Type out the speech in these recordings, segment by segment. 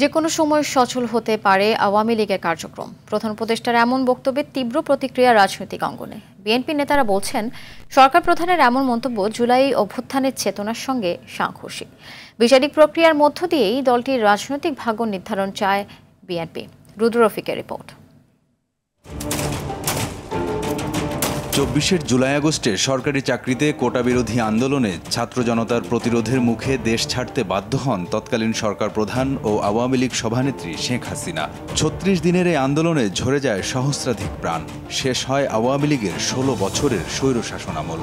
যে কোনো সময় সচল হতে পারে আওয়ামী লীগের কার্যক্রম। প্রধান উপদেষ্টার এমন বক্তব্যে তীব্র প্রতিক্রিয়া রাজনৈতিক অঙ্গনে। বিএনপি নেতারা বলছেন, সরকার প্রধানের এমন মন্তব্য জুলাই অভ্যুত্থানের চেতনার সঙ্গে সাংঘর্ষিক। বিচারিক প্রক্রিয়ার মধ্য দিয়েই দলটির রাজনৈতিক ভাগ্য নির্ধারণ চায় বিএনপি। রুদ্র রফিকের রিপোর্ট। ২৪ জুলাই আগস্টে সরকারি চাকরিতে কোটা বিরোধী আন্দোলনে ছাত্র জনতার প্রতিরোধের মুখে দেশ ছাড়তে বাধ্য হন তৎকালীন সরকার প্রধান ও আওয়ামী লীগ সভানেত্রী শেখ হাসিনা। ৩৬ দিনের এই আন্দোলনে ঝরে যায় সহস্রাধিক প্রাণ। শেষ হয় আওয়ামী লীগের ১৬ বছরের স্বৈরশাসন আমল।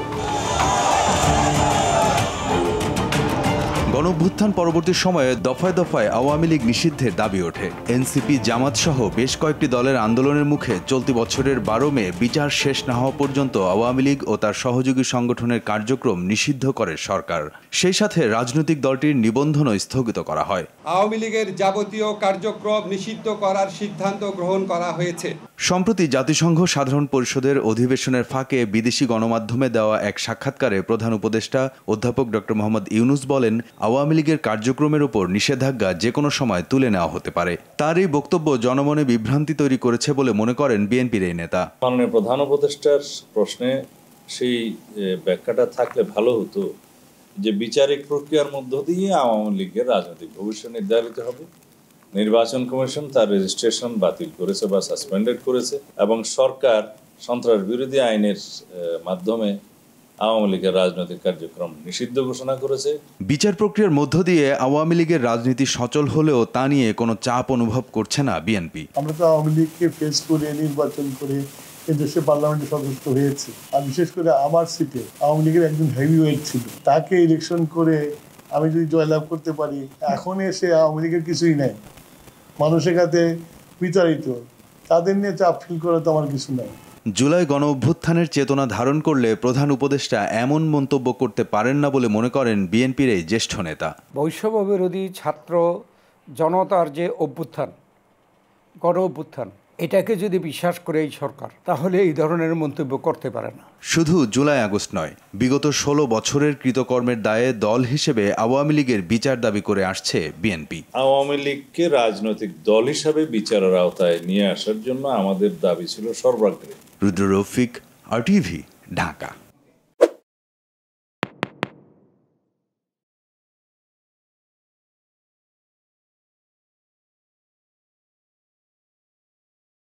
গণঅভ্যুত্থান পরবর্তী সময়ে দফায় দফায় আওয়ামী লীগ নিষিদ্ধের দাবি ওঠে। এনসিপি, জামাত সহ বেশ কয়েকটি দলের আন্দোলনের মুখে চলতি বছরের ১২ মে বিচার শেষ না হওয়া পর্যন্ত আওয়ামী লীগ ও তার সহযোগী সংগঠনের কার্যক্রম নিষিদ্ধ করে সরকার। সেই সাথে রাজনৈতিক দলটির নিবন্ধনও স্থগিত করা হয়। আওয়ামী লীগের যাবতীয় কার্যক্রম নিষিদ্ধ করার সিদ্ধান্ত গ্রহণ করা হয়েছে। সম্প্রতি জাতিসংঘ সাধারণ পরিষদের অধিবেশনের ফাঁকে বিদেশি গণমাধ্যমে দেওয়া এক সাক্ষাৎকারে প্রধান উপদেষ্টা অধ্যাপক ডক্টর মোহাম্মদ ইউনূস বলেন, আওয়ামী লীগের কার্যক্রমের উপর নিষেধাজ্ঞা যে কোনো সময় তুলে নেওয়া হতে পারে। তার এই বক্তব্য জনমনে বিভ্রান্তি তৈরি করেছে বলে মনে করেন বিএনপির এই নেতা। মাননীয় প্রধান উপদেষ্টার প্রশ্নে সেই ব্যাখ্যাটা থাকলে ভালো হতো যে বিচারিক প্রক্রিয়ার মধ্য দিয়ে আওয়ামী লীগের রাজনৈতিক ভবিষ্যৎ নির্ধারিত হবে। নির্বাচন কমিশন তার রেজিস্ট্রেশন বাতিল করেছে বা সাসপেন্ডেড করেছে এবং সরকার সন্ত্রাস বিরোধী আইনের মাধ্যমে আওয়ামী লীগের রাজনৈতিক কার্যক্রম নিষিদ্ধ ঘোষণা করেছে। বিচার প্রক্রিয়ার মধ্য দিয়ে আওয়ামী লীগের রাজনীতি সচল হলেও তা নিয়ে কোনো চাপ অনুভব করছে না বিএনপি। আমরা তো আওয়ামী লীগকে ফেস করে নির্বাচন করে এদেশে পার্লামেন্টের সদস্য হয়েছে। আর বিশেষ করে আমার সিটে আওয়ামী লীগের একজন হেভিওয়েট ছিল, তাকে ইলেকশন করে আমি যদি জয়লাভ করতে পারি, এখন এসে আওয়ামী লীগের কিছুই নেই, মানুষের কাছে বিচারিত, তাদের নিয়ে চাপ ফিল করে তো আমার কিছু নাই। জুলাই গণ অভ্যুত্থানের চেতনা ধারণ করলে প্রধান উপদেষ্টা এমন মন্তব্য করতে পারেন না বলে মনে করেন বিএনপির এই জ্যেষ্ঠ নেতা। বৈষম্য বিরোধী ছাত্র জনতার যে অভ্যুত্থান, গণ অভ্যুত্থান, এটাকে যদি বিশ্বাস করে এই সরকার, তাহলে এই ধরনের মন্তব্য করতে পারে না। শুধু জুলাই আগস্ট নয়, বিগত ১৬ বছরের কৃতকর্মের দায়ে দল হিসেবে আওয়ামী লীগের বিচার দাবি করে আসছে বিএনপি। আওয়ামী লীগকে রাজনৈতিক দল হিসাবে বিচারের আওতায় নিয়ে আসার জন্য আমাদের দাবি ছিল সর্বাগ্রে। রুদ্র রফিক, RTV, ঢাকা।